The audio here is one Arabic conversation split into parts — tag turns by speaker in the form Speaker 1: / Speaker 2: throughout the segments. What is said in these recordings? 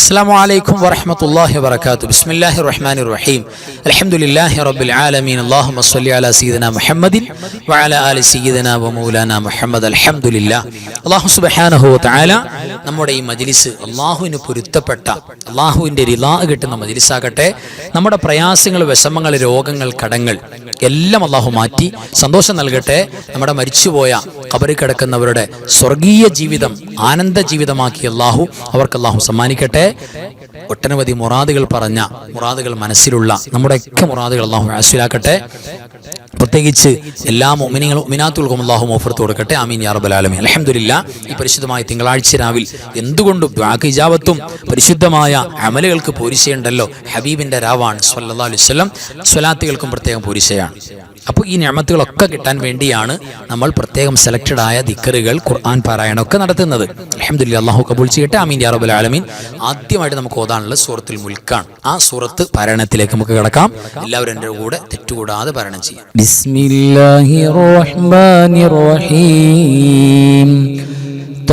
Speaker 1: السلام عليكم ورحمة الله وبركاته. بسم الله الرحمن الرحيم. الحمد لله رب العالمين. اللهم صل على سيدنا محمد وعلى آل سيدنا ومولانا محمد. الحمد لله. അല്ലാഹു സുബ്ഹാനഹു വ തആല നമ്മുടെ ഈ മജ്ലിസ് അല്ലാഹുവിന് പൊരുത്തപ്പെട്ട അല്ലാഹുവിന്റെ റിളാ കിട്ടുന്ന മജ്ലിസാകട്ടെ. നമ്മുടെ പ്രയാസങ്ങൾ, വിഷമങ്ങൾ, രോഗങ്ങൾ, കടങ്ങൾ എല്ലാം അല്ലാഹു മാറ്റി സന്തോഷം നൽകട്ടെ. നമ്മുടെ മരിച്ചുപോയ ഖബറിൽ കിടക്കുന്നവരുടെ സ്വർഗീയ ജീവിതം ആനന്ദ ജീവിതമാക്കി അവർക്ക് അല്ലാഹു സമ്മാനിക്കട്ടെ. ഒട്ടനവധി മുറാദുകൾ പറഞ്ഞ മുറാദുകൾ മനസ്സിലുള്ള നമ്മുടെയൊക്കെ മുറാദുകൾ അല്ലാഹു ഹാസിലാക്കട്ടെ. പ്രത്യേകിച്ച് എല്ലാ മുഅ്മിനീങ്ങളും മുഅ്മിനാത്തുകൾക്കും അല്ലാഹു മഗ്ഫിറത്ത് കൊടുക്കട്ടെ. ആമീൻ യാ റബ്ബൽ ആലമീൻ. അൽഹംദുലില്ലാ, ഈ പരിശുദ്ധമായ തിങ്കളാഴ്ച രാവിൽ എന്തുകൊണ്ടും ദുആക്ക് ഇജാബത്തും പരിശുദ്ധമായ അമലുകൾക്ക് പോരിശയുണ്ടല്ലോ. ഹബീബിന്റെ രാവാണ് സ്വല്ലല്ലാഹു അലൈഹി വസല്ലം. സ്വലാത്തുകൾക്കും പ്രത്യേകം പോരിശയാണ്. അപ്പോൾ ഈ നിഅമത്തുകളൊക്കെ കിട്ടാൻ വേണ്ടിയാണ് നമ്മൾ പ്രത്യേകം സെലക്റ്റഡ് ആയ ദിക്റുകൾ, ഖുർആൻ പാരായണമൊക്കെ നടത്തുന്നത്. അൽഹംദുലില്ലാ, അല്ലാഹു കബൂൽ ചെയ്യട്ടെ. ആമീൻ യാ റബ്ബൽ ആലമീൻ. ആദ്യമായിട്ട് നമുക്ക് ഓതാനുള്ള സൂറത്തുൽ മുൽക്കാണ്. ആ സൂറത്ത് പാരായണത്തിലേക്ക് നമുക്ക് കടക്കാം. എല്ലാവരും എൻ്റെ കൂടെ തെറ്റുകൂടാതെ പാരായണം ചെയ്യാം.
Speaker 2: ബിസ്മില്ലാഹിർ റഹ്മാനിർ റഹീം.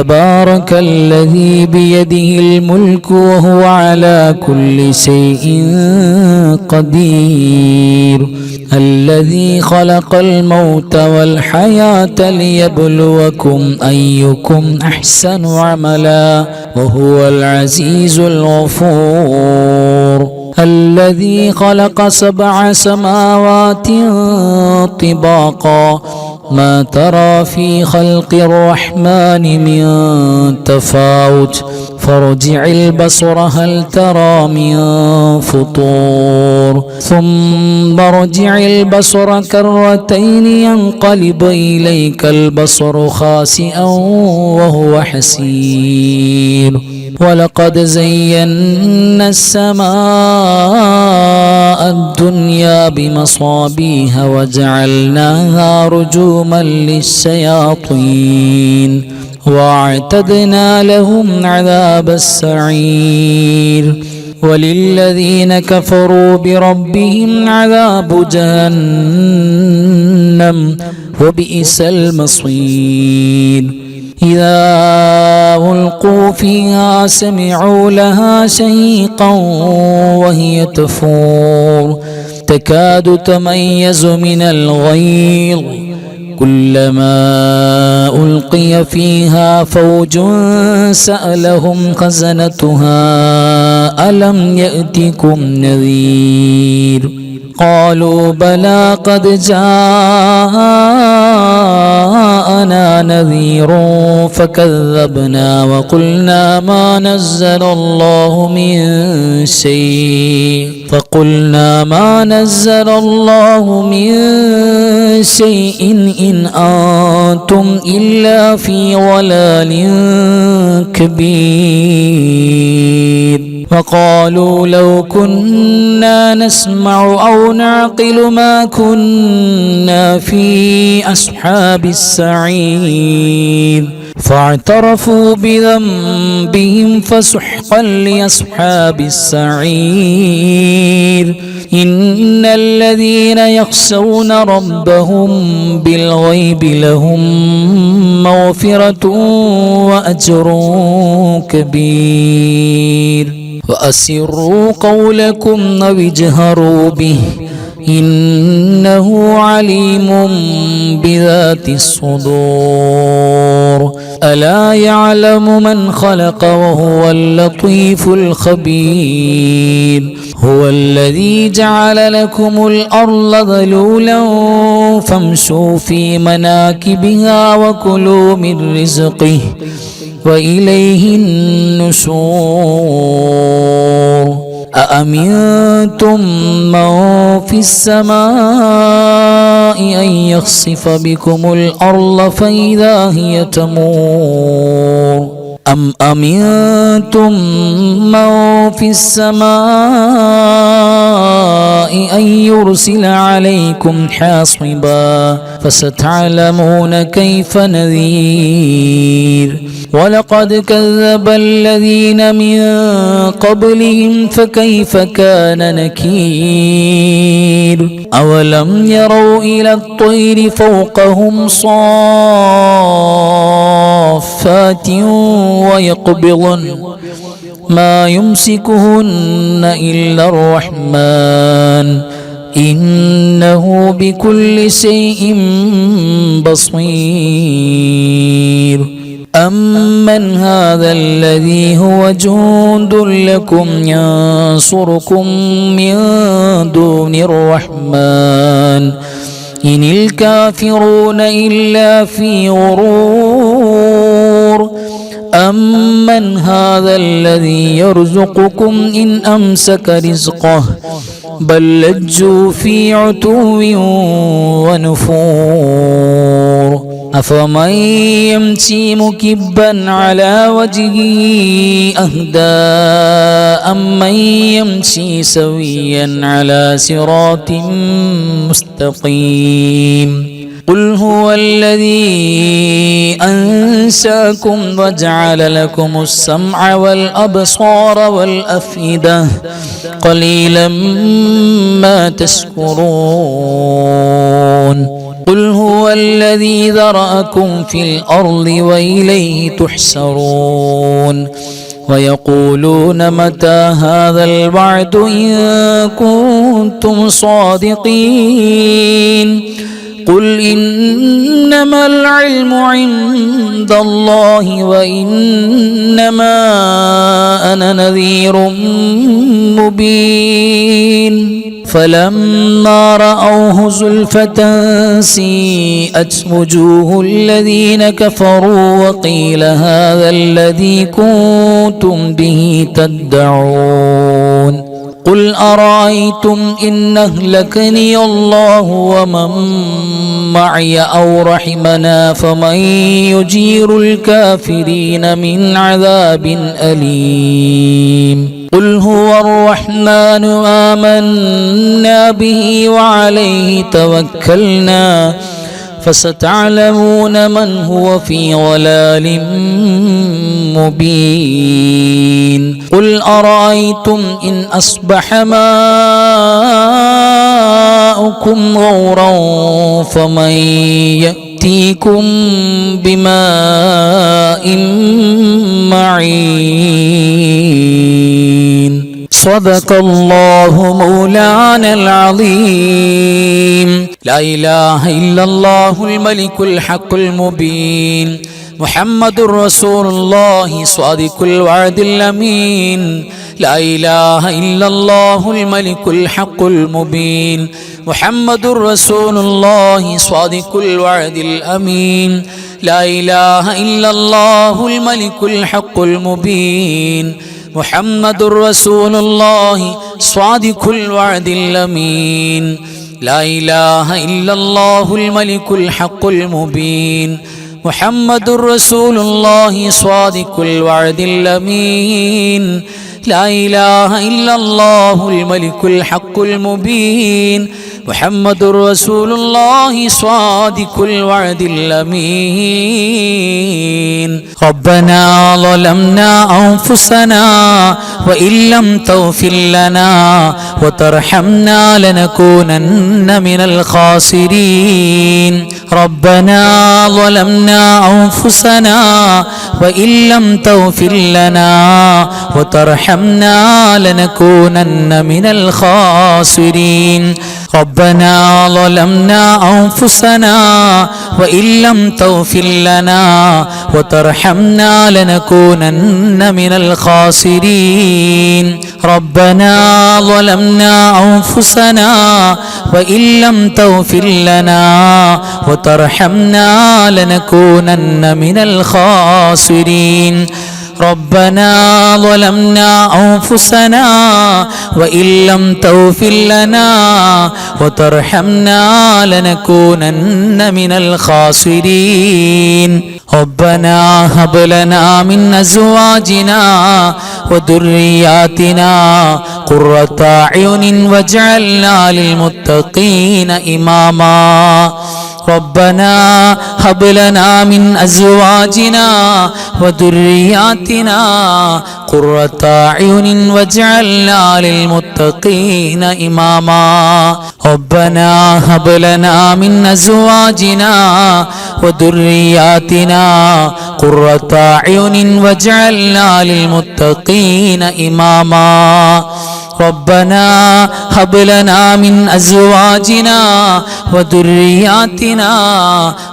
Speaker 2: تبارك الذي بيده الملك وهو على كل شيء قدير الذي خلق الموت والحياة ليبلوكم أيكم أحسن عملا وهو العزيز الغفور الذي خلق 7 سماوات طباقا ما ترى في خلق الرحمن من تفاوت فارجع البصر هل ترى من فطور ثم ارجع البصر كرتين ينقلب إليك البصر خاسئا وهو حسير ولقد زينا السماء الدنيا بمصابيح وجعلناها رجوما للشياطين واعتدنا لهم عذاب السعير وللذين كفروا بربهم عذاب جهنم وبئس المصير إذا ألقوا فيها سمعوا لها شهيقا وهي تفور تكاد تميز من الغيظ كلما ألقي فيها فوج سألهم خزنتها ألم يأتكم نذير قالوا بلى قد جاءنا نذير فكذبنا وقلنا ما نزل الله من شيء إن أنتم إلا في ضلال كبير وقالوا لو كنا نسمع أو نعقل ما كنا في أصحاب السعير فاعترفوا بذنبهم فسحقا لأصحاب السعير إن الذين يخشون ربهم بالغيب لهم مغفرة وأجر كبير وأسروا قولكم أو اجهروا به إنه عليم بذات الصدور ألا يعلم من خلق وهو اللطيف الخبير هو الذي جعل لكم الأرض ذلولا فامشوا في مناكبها وكلوا من رزقه وإليه النشور أأمنتم من في السماء أن يخسف بكم الأرض فإذا هي تمور أم أمنتم من في السماء أن يرسل عليكم حاصبا فستعلمون كيف نذير ولقد كذب الذين من قبلهم فكيف كان نكير أولم يروا إلى الطير فوقهم صافات ويقبضن ما يمسكهن إلا الرحمن إنه بكل شيء بصير. أمن هذا الذي هو جند لكم ينصركم من دون الرحمن إن الكافرون إلا في غرور. أمن هذا الذي يرزقكم إن أمسك رزقه بل لجوا في عتو ونفور. أفمن يمشي مكبا على وجهه أهدى أمن يمشي سويا على صراط مستقيم. قل هو الذي أنشأكم وجعل لكم السمع والأبصار والأفئدة قليلا ما تشكرون. قل هو الذي ذرأكم في الأرض وإليه تحشرون. ويقولون متى هذا الوعد إن كنتم صادقين. قل إنما العلم عند الله وإنما أنا نذير مبين. فلما رأوه زلفة سيئت وجوه الذين كفروا وقيل هذا الذي كنتم به تدعون. قل أرأيتم إن أهلكني الله ومن معي أو رحمنا فمن يجير الكافرين من عذاب أليم. قل هو الرحمن آمنا به وعليه توكلنا فستعلمون من هو في ضلال مبين. قل أرأيتم إن أصبح ماؤكم غورا فمن يأتيكم بماء معين. صدق الله مولانا العظيم. لا إله إلا الله الملك الحق المبين محمد رسول الله صادق الوعد الأمين. لا إله إلا الله الملك الحق المبين محمد رسول الله صادق الوعد الأمين. لا إله إلا الله الملك الحق المبين محمد رسول الله صادق الوعد الأمين. لا إله إلا الله الملك الحق المبين محمد رسول الله صادق الوعد الأمين. لا إله إلا الله الملك الحق المبين محمد رسول الله صادق الوعد الأمين. ربنا ظلمنا أنفسنا وإن لم تغفر لنا وترحمنا لنكونن من الخاسرين. ربنا ظلمنا أنفسنا وإن لم تغفر لنا وترحمنا لنكونن من الخاسرين. ربنا ظلمنا أنفسنا وإن لم تغفر لنا وترحمنا لنكونن من الخاسرين. ربنا ظلمنا أنفسنا وإن لم تغفر لنا وترحمنا لنكونن من الخاسرين. ربنا ظلمنا أنفسنا وإن لم تغفر لنا وترحمنا لنكونن من الخاسرين. ربنا هب لنا من أزواجنا وذرياتنا قرة أعين واجعلنا للمتقين إماما. ربنا هب لنا من أزواجنا وذرياتنا قرة أعين واجعلنا للمتقين إماما. ربنا هب لنا من أزواجنا وذرياتنا قرة أعين واجعلنا للمتقين إماما ربنا هب لنا من أزواجنا وذرياتنا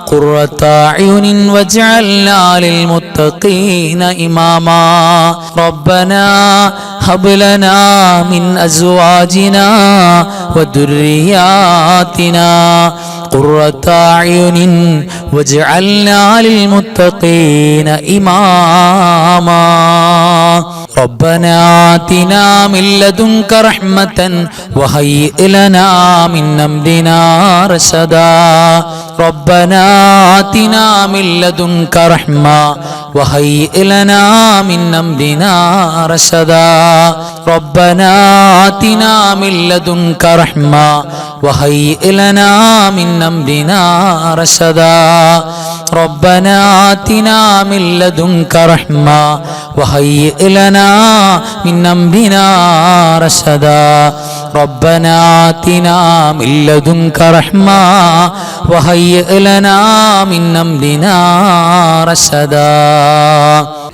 Speaker 2: قرة أعين واجعلنا للمتقين إماما ربنا هب لنا من أزواجنا وذرياتنا قرة أعين واجعلنا للمتقين إماما ربنا آتنا من لدنك رحمة وهيئ لنا من أمرنا رشدا ربنا آتنا من لدنك رحمة وهيئ لنا من أمرنا رشدا ربنا آتنا من لدنك رحمة وهيئ لنا من أمرنا رشدا ربنا آتنا من لدنك رحمة وهيئ لنا من أمرنا رشدا ربنا آتنا من لدنك رحمة وهيئ لنا من أمرنا رشدا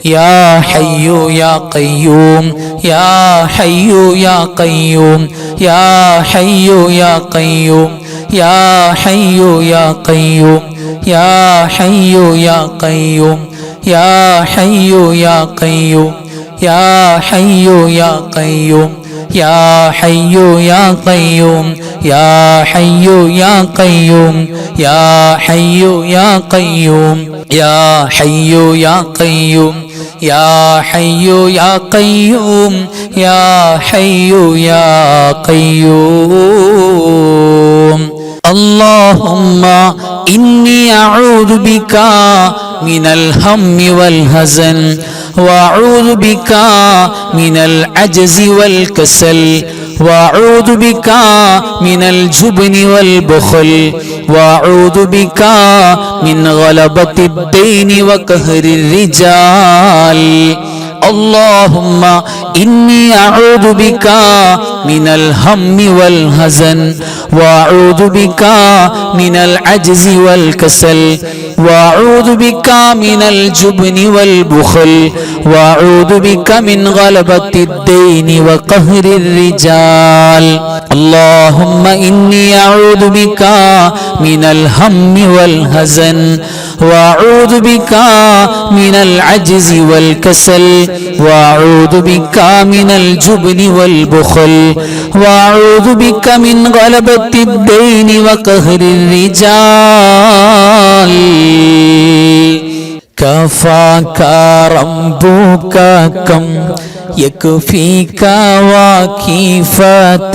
Speaker 2: يا حي يا قيوم يا حي يا قيوم يا حي يا قيوم يا حي يا قيوم يا حي يا قيوم يا حي يا قيوم يا حي يا قيوم يا حي يا قيوم يا حي يا قيوم يا حي يا قيوم يا حي يا قيوم يا حي يا قيوم يا حي يا قيوم اللهم إني أعوذ بك من الهم والحزن وأعوذ بك من العجز والكسل وأعوذ بك من الجبن والبخل وأعوذ بك من غلبة الدين وقهر الرجال اللهم إني أعوذ بك من الهم والحزن وأعوذ بك من العجز والكسل وأعوذ بك من الجبن والبخل وأعوذ بك من غلبة الدين وقهر الرجال اللهم إني أعوذ بك من الهم والحزن وأعوذ بك من العجز والكسل وأعوذ بك من الجبن والبخل وأعوذ بك من غلبة الدين وقهر الرجال كفاك ربك كم يكفيك وكيفة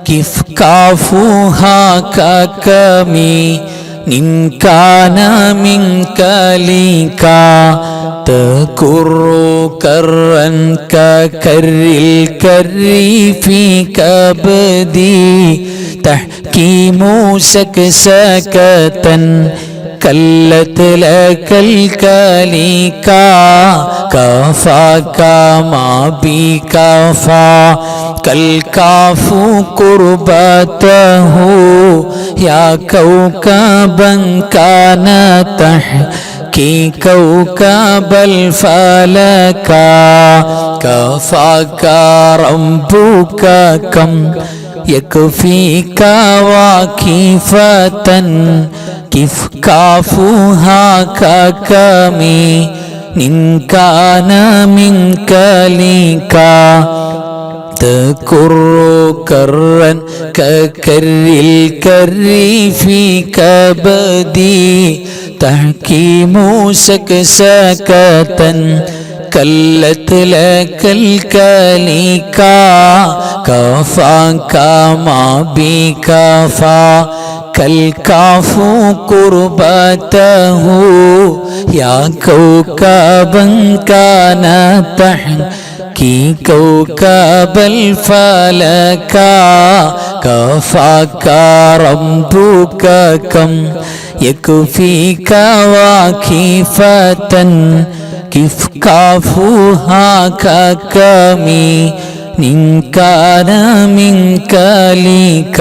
Speaker 2: كيف كافوها ككمي إن كان منك لك تكر كرا ككر الكر في كبدي تحكيم سكسكة كلت لك الكليكا كفاك ما بكفى كالكاف قربته يا كوكبا كان تحكي كوكب الفلكا كفاك ربك كم يكفيك وكيفة كيف كافوها ككمي إن كان منك لك تكر كرا ككر الكر في كبدي تحكيم سكسكة كلت لك الكليكا كفاك ما بكفى كالكاف قربته يا كوكبا كان تحكي كوكب الفلكا كفاك ربك كم يكفيك وكيفة كيف كافوها ككمي إن كان منك لك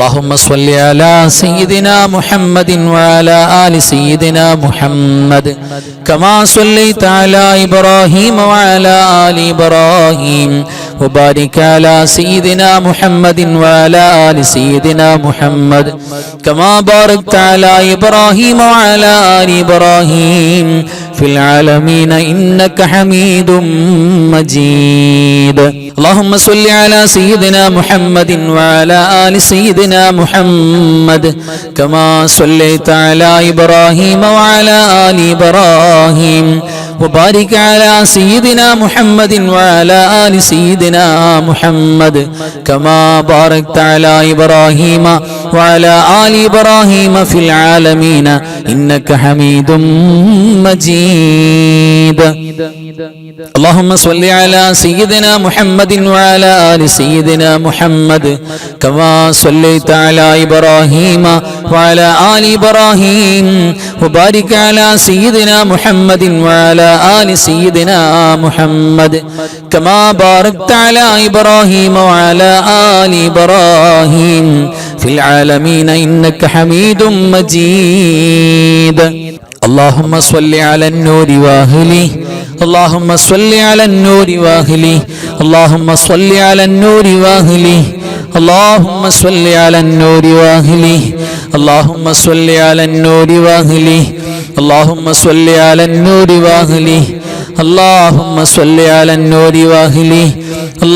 Speaker 2: اللهم صل على سيدنا محمد وعلى آل سيدنا محمد كما صليت على إبراهيم وعلى آل إبراهيم وبارك على سيدنا محمد وعلى آل سيدنا محمد كما باركت على إبراهيم وعلى آل إبراهيم في العالمين إنك حميد مجيد. اللهم صل على سيدنا محمد وعلى آل سيدنا محمد كما صليت على إبراهيم وعلى آل إبراهيم وبارك على سيدنا محمد وعلى آل سيدنا محمد كما باركت على إبراهيم وعلى آل إبراهيم في العالمين إنك حميد مجيد. اللهم صل على سيدنا محمد وعلى آل سيدنا محمد كما صليت على إبراهيم وعلى آل إبراهيم وبارك على سيدنا محمد وعلى آل سيدنا محمد كما باركت على إبراهيم وعلى آل إبراهيم في العالمين إنك حميد مجيد. اللهم صل على النور واهله اللهم صل على النور واهله اللهم صل على النور واهله اللهم صل على النور واهله اللهم صل على النور واهله اللهم صل على النور واهله اللهم صل على النور واهله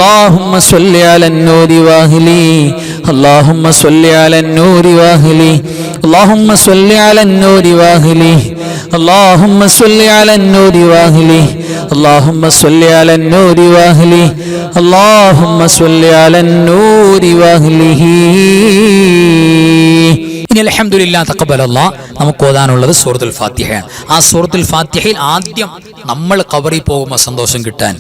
Speaker 2: اللهم صل على النور واهله اللهم صل على النور واهله اللهم صل على النور واهله اللهم صل على النور واهله اللهم صل على النور واهله اللهم صل على النور واهله.
Speaker 1: ഇനി അൽഹംദുലില്ലാഹ് തഖബ്ബലല്ലാഹ് നമുക്ക് ഓതാനുള്ളത് സൂറത്തുൽ ഫാത്തിഹയാണ്. ആ സൂറത്തുൽ ഫാത്തിഹയിൽ ആദ്യം നമ്മൾ ഖബറിൽ പോകുമ്പോൾ സന്തോഷം കിട്ടാൻ,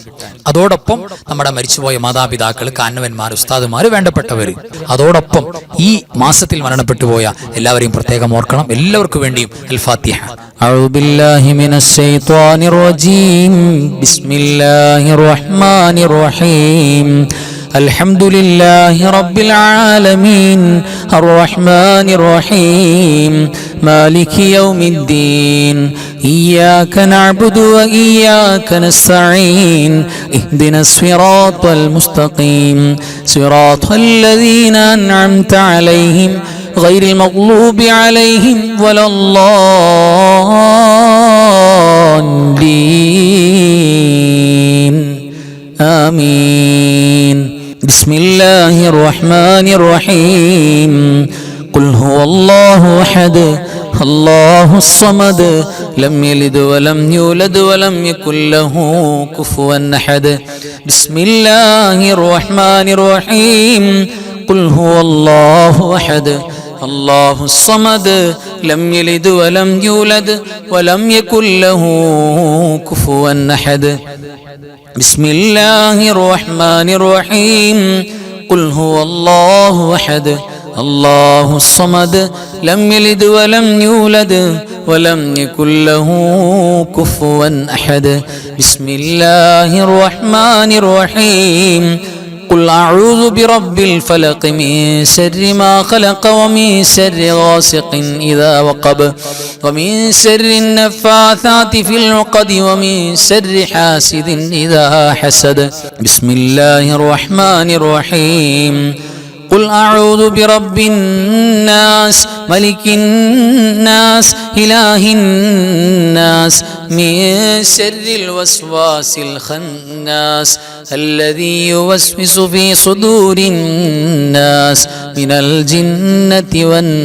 Speaker 1: അതോടൊപ്പം നമ്മുടെ മരിച്ചുപോയ മാതാപിതാക്കൾ, കാരണവന്മാർ, ഉസ്താദുമാർ, വേണ്ടപ്പെട്ടവർ, അതോടൊപ്പം ഈ മാസത്തിൽ മരണപ്പെട്ടു പോയ എല്ലാവരെയും പ്രത്യേകം ഓർക്കണം. എല്ലാവർക്കും വേണ്ടിയും അൽ ഫാത്തിഹ.
Speaker 2: أعوذ بالله من الشيطان الرجيم بسم الله الرحمن الرحيم الحمد لله رب العالمين الرحمن الرحيم مالك يوم الدين إياك نعبد وإياك نستعين اهدنا الصراط المستقيم صراط الذين أنعمت عليهم غير المغلوب عليهم ولا الضالين آمين. بسم الله الرحمن الرحيم قل هو الله أحد الله الصمد لم يلد ولم يولد ولم يكن له كفوا أحد. بسم الله الرحمن الرحيم قل هو الله أحد الله الصمد لم يلد ولم يولد ولم يكن له كفوا أحد. بسم الله الرحمن الرحيم قل هو الله أحد الله الصمد لم يلد ولم يولد ولم يكن له كفوا أحد. بسم الله الرحمن الرحيم قل أعوذ برب الفلق من شر ما خلق ومن شر غاسق إذا وقب ومن شر النفاثات في العقد ومن شر حاسد إذا حسد. بسم الله الرحمن الرحيم قل أعوذ برب الناس ملك الناس إله الناس من شر الوسواس الخناس الذي يوسوس في صدور الناس من الجنة والناس.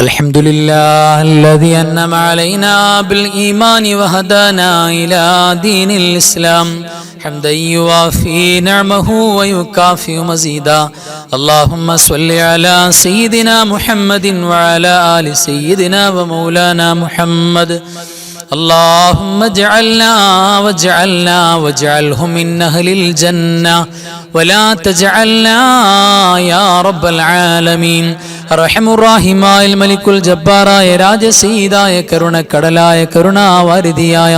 Speaker 1: الحمد لله الذي أنعم علينا بالإيمان وهدانا إلى دين الإسلام حمدا يوافي نعمه ويكافئ مزيدا. اللهم صل على سيدنا محمد وعلى آل سيدنا ومولانا محمد. اللهم اجعلنا واجعله من أهل الجنة ولا تجعلنا يا رب العالمين
Speaker 2: റഹമുറാഹിമായ മലിക്കുൽ ജബ്ബാറായ രാജസീദായ കരുണക്കടലായ കരുണാവാരിധിയായ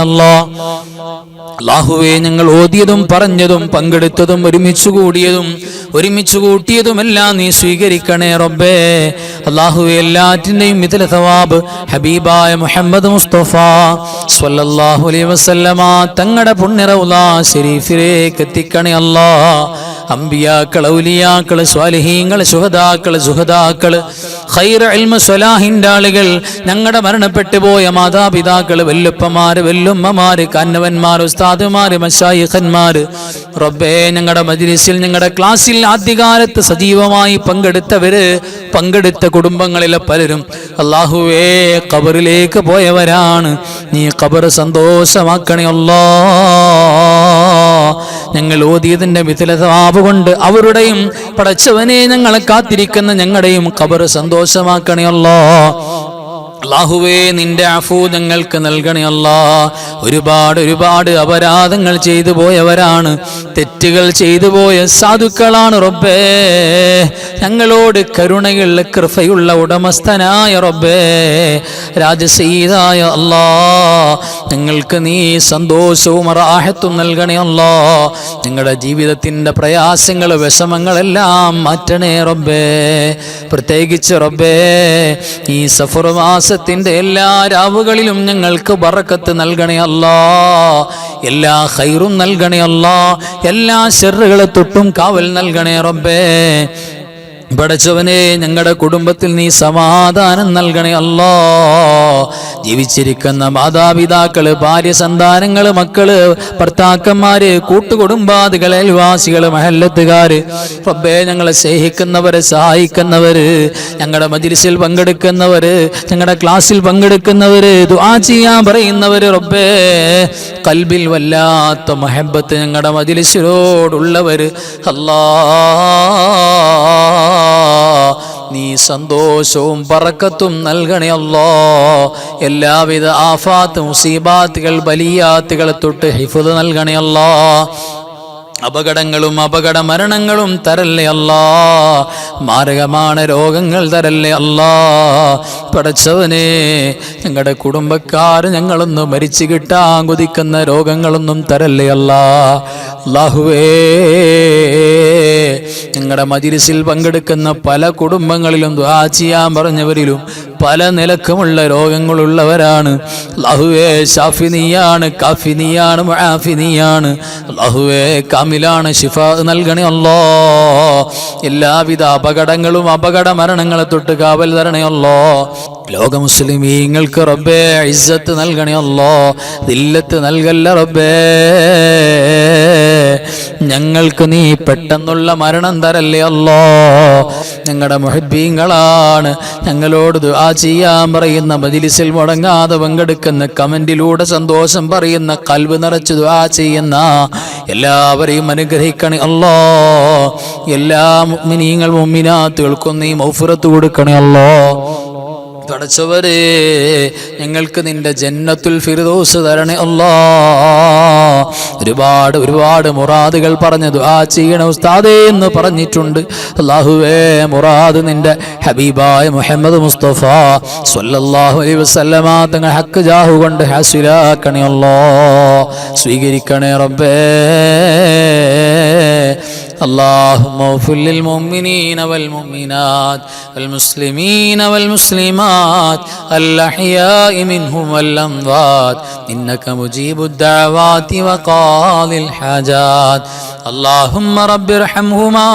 Speaker 2: അല്ലാഹുവേ, ഞങ്ങൾ ഓതിയതും പറഞ്ഞതും പങ്കെടുത്തതും ഒരുമിച്ചു കൂട്ടിയതുമെല്ലാം നീ സ്വീകരിക്കണേ റബ്ബേ. അല്ലാഹുവേ, എല്ലാറ്റിന്റെയും മിഥില സവാബ് ഹബീബായ മുഹമ്മദ് മുസ്തഫ സ്വല്ലല്ലാഹു അലൈഹി വസല്ലമ തങ്ങളുടെ പുണ്യ റൗള ശരീഫിലേക്ക് എത്തിക്കണേ അല്ലാഹ്. അംബിയാക്കൾ, ഔലിയാക്കൾ, സ്വാലിഹീങ്ങൾ, ശുഹദാക്കൾ, സുഹദാക്കൾ, ഖൈർ ഇൽമ സ്വലാഹിന്റെ ആളുകൾ, ഞങ്ങളുടെ മരണപ്പെട്ടു പോയ മാതാപിതാക്കൾ, വല്ലുപ്പമാര്, വല്ലുമ്മമാര്, കാന്നവന്മാർ, ഉസ്താദുമാര്, മശായിഖന്മാര്, റബ്ബേ, ഞങ്ങളുടെ മജ്ലിസിൽ, ഞങ്ങളുടെ ക്ലാസ്സിൽ ആദ്യകാലത്ത് സജീവമായി പങ്കെടുത്ത കുടുംബങ്ങളിലെ പലരും അല്ലാഹുവേ ഖബറിലേക്ക് പോയവരാണ്. നീ ഖബർ സന്തോഷമാക്കണേ അല്ലാഹ്. ഞങ്ങൾ ഓതിയതിന്റെ മിഥില സവാബ് കൊണ്ട് അവരുടെയും പടച്ചവനെ ഞങ്ങളെ കാത്തിരിക്കുന്ന ഞങ്ങളുടെയും ഖബർ സന്തോഷമാക്കണേ അല്ലാഹ്. അല്ലാഹുവേ, നിന്റെ അഫൂ ഞങ്ങൾക്ക് നൽകണേ അല്ലാഹ്. ഒരുപാട് അപരാധങ്ങൾ ചെയ്തു പോയവരാണ്, തെറ്റുകൾ ചെയ്തു പോയ സാധുക്കളാണ് റബ്ബേ. ഞങ്ങളോട് കരുണയുള്ള കൃപയുള്ള ഉടമസ്ഥനായ റബ്ബേ, രാജസീദായ അല്ലാഹ്, ഞങ്ങൾക്ക് നീ സന്തോഷവും റാഹത്തും നൽകണേ അല്ലാഹ്. ഞങ്ങളുടെ ജീവിതത്തിന്റെ പ്രയാസങ്ങൾ, വിഷമങ്ങളെല്ലാം മാറ്റണേ റബ്ബേ. പ്രത്യേകിച്ച് റബ്ബേ, ഈ സഫർ മാസത്തിന്റെ എല്ലാ രാവുകളിലും ഞങ്ങൾക്ക് ബറക്കത്ത് നൽകണേ അല്ലാഹ്. എല്ലാ ഖൈറും നൽകണേ അല്ലാഹ്. എല്ലാ ശർറുകളെ തൊട്ടും കാവൽ നൽകണേ റബ്ബേ. പടച്ചവനെ, ഞങ്ങളുടെ കുടുംബത്തിൽ നീ സമാധാനം നൽകണേ അല്ലാഹ്. ജീവിച്ചിരിക്കുന്ന മാതാപിതാക്കള്, ഭാര്യ, സന്താനങ്ങള്, മക്കള്, ഭർത്താക്കന്മാര്, കൂട്ടുകുടുംബാദികള്, അയൽവാസികള്, മഹല്ലത്തുകാര്, റബ്ബേ, ഞങ്ങളെ സ്നേഹിക്കുന്നവര്, സഹായിക്കുന്നവര്, ഞങ്ങളുടെ മജ്ലിസിൽ പങ്കെടുക്കുന്നവര്, ഞങ്ങളുടെ ക്ലാസ്സിൽ പങ്കെടുക്കുന്നവര്, ദുആ ചെയ്യാൻ പറയുന്നവര്, റബ്ബേ, ഖൽബിൽ വല്ലാത്ത മഹബ്ബത്ത് ഞങ്ങളുടെ മജ്ലിസിനോടുള്ളവര് അല്ലാഹ്, നീ സന്തോഷവും ബറക്കത്തും നൽകണേ അല്ലാഹ്. എല്ലാവിധ ആഫാത്ത്, മുസീബാത്തുകൾ, ബലിയാത്തുകളെ തൊട്ട് ഹിഫ്ദ് നൽകണേ അല്ലാഹ്. അപകടങ്ങളും അപകട മരണങ്ങളും തരല്ലേ അല്ലാഹ്. മാരകമാണ് രോഗങ്ങൾ തരല്ലേ അല്ലാഹ്. പടച്ചവനെ, ഞങ്ങളുടെ കുടുംബക്കാർ ഞങ്ങളൊന്നും മരിച്ചു കിട്ടാൻ കൊതിക്കുന്ന രോഗങ്ങളൊന്നും തരല്ലേ അല്ലാഹ്. അല്ലാഹുവേ, ഞങ്ങളുടെ മജ്ലിസിൽ പങ്കെടുക്കുന്ന പല കുടുംബങ്ങളിലും ദുആ ചെയ്യാൻ പറഞ്ഞവരിലും പല നിലക്കുമുള്ള രോഗങ്ങളുള്ളവരാണ്. അല്ലാഹുവേ, ഷാഫി നീയാണ്, കാഫി നീയാണ്, മുആഫി നീയാണ്. അല്ലാഹുവേ, കാമിലാണ്, ശിഫാ നൽകണേ അല്ലാഹ്. എല്ലാവിധ അപകടങ്ങളും അപകട മരണങ്ങളെ തൊട്ട് കാവൽ തരണേ അല്ലാഹ്. ലോക മുസ്ലിമീങ്ങൾക്ക് റബ്ബേ ഇസ്സത്ത് നൽകണേ അല്ലാഹ്. ദില്ലത്ത് നൽകല്ല റബ്ബേ. ഞങ്ങൾക്ക് നീ പെട്ടെന്നുള്ള മരണം തരല്ലേ അല്ലാഹ്. ഞങ്ങളുടെ മുഹബ്ബീങ്ങളാണ്, ഞങ്ങളോട് ദുആ ചെയ്യാൻ പറയുന്ന, മജ്ലിസിൽ മുടങ്ങാതെ പങ്കെടുക്കുന്ന, കമന്റിലൂടെ സന്തോഷം പറയുന്ന, ഖൽബ് നിറച്ച് ദുആ ചെയ്യുന്ന എല്ലാവരെയും അനുഗ്രഹിക്കണേ അല്ലാഹ്. എല്ലാ മുഅ്മിനീങ്ങൾ മുഅ്മിനാത്തുകൾക്കും നീ മഗ്ഫിറത്ത് കൊടുക്കണേ അല്ലാഹ്. പടച്ചവരെ, ഞങ്ങൾക്ക് നിന്റെ ജന്നത്തുൽ ഫിർദൗസ് തരണേ അല്ലാഹ്. ഒരുപാട് മുറാദുകൾ പറഞ്ഞ് ദുആ ചെയ്യണ ഉസ്താദേ എന്ന് പറഞ്ഞിട്ടുണ്ട്. അല്ലാഹുവേ, മുറാദ് നിന്റെ ഹബീബായ മുഹമ്മദ് മുസ്തഫ സ്വല്ലല്ലാഹു അലൈഹി വസല്ലമ തങ്ങൾ ഹക്ക് ജാഹു കൊണ്ട് ഹാസിലാക്കണേ അല്ലാഹ്. സ്വീകരിക്കണേ റബ്ബേ. اللهم اغفر للمؤمنين والمؤمنات والمسلمين والمسلمات الأحياء منهم والأموات إنك مجيب الدعوات وقاضي الحاجات. اللهم رب ارحمهما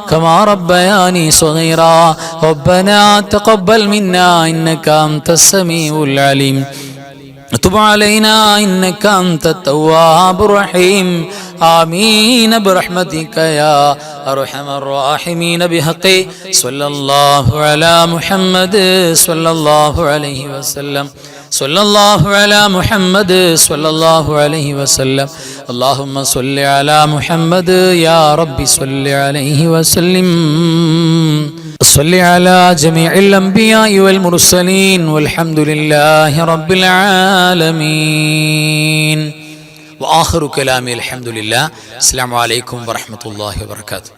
Speaker 2: كما ربياني صغيرا. ربنا تقبل منا إنك أنت السميع العليم. تب علينا إنك أنت التواب الرحيم. آمين برحمتك يا أرحم الراحمين. بحق صلى الله على محمد صلى الله عليه وسلم. صلى الله على محمد صلى الله عليه وسلم. اللهم صل على محمد يا رب صل عليه وسلم. صل على جميع الأنبياء والمرسلين والحمد لله رب العالمين. وآخر كلامي الحمد لله. السلام عليكم ورحمة الله وبركاته.